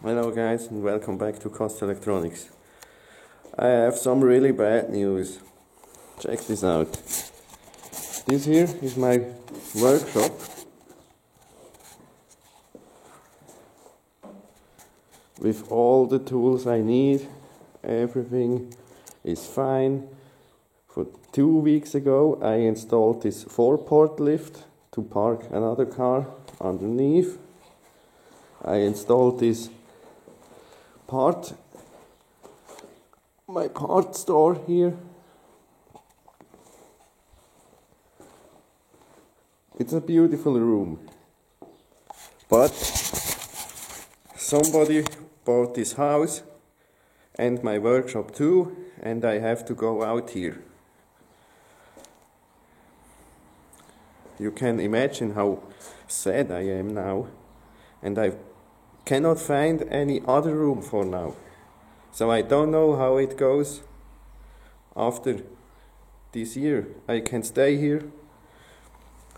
Hello guys and welcome back to Cost Electronics. I have some really bad news. Check this out. This here is my workshop. With all the tools I need, everything is fine. For 2 weeks ago I installed this 4-port lift to park another car underneath. I installed this my part store here. It's a beautiful room, but somebody bought this house and my workshop too, and I have to go out here. You can imagine how sad I am now, and I cannot find any other room for now. So I don't know how it goes after this year. I can stay here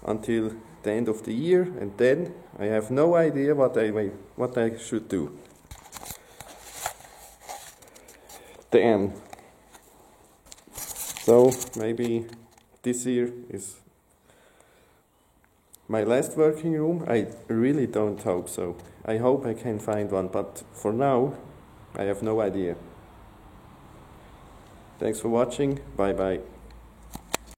until the end of the year, and then I have no idea what I should do. Damn. So maybe this year is my last working room. I really don't hope so. I hope I can find one, but for now I have no idea. Thanks for watching. Bye bye.